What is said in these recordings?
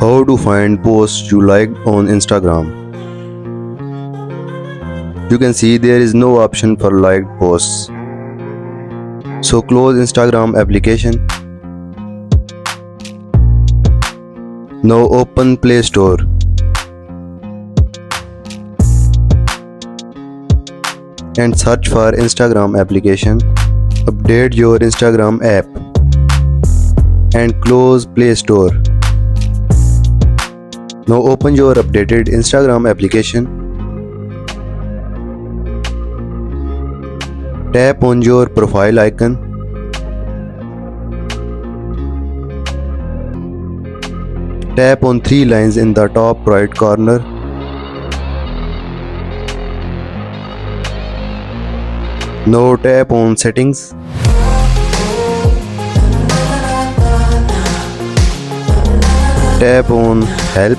How to find posts you liked on Instagram. You can see there is no option for liked posts. So close Instagram application. Now open Play Store. And search for Instagram application. Update your Instagram app. And close Play Store. Now open your updated Instagram application. Tap on your profile icon. Tap on three lines in the top right corner. Now tap on settings. Tap on help.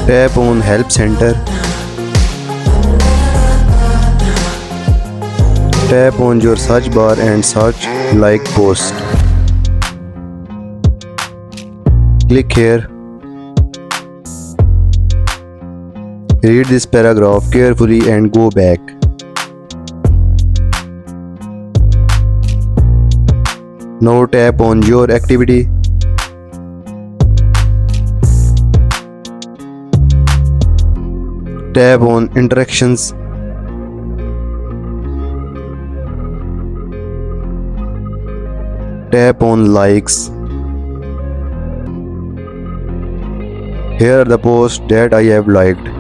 Tap on help center. Tap on your search bar and search like post. Click here. Read this paragraph carefully and go back. Now tap on your activity. Tap on interactions. Tap on likes. Here are the posts that I have liked.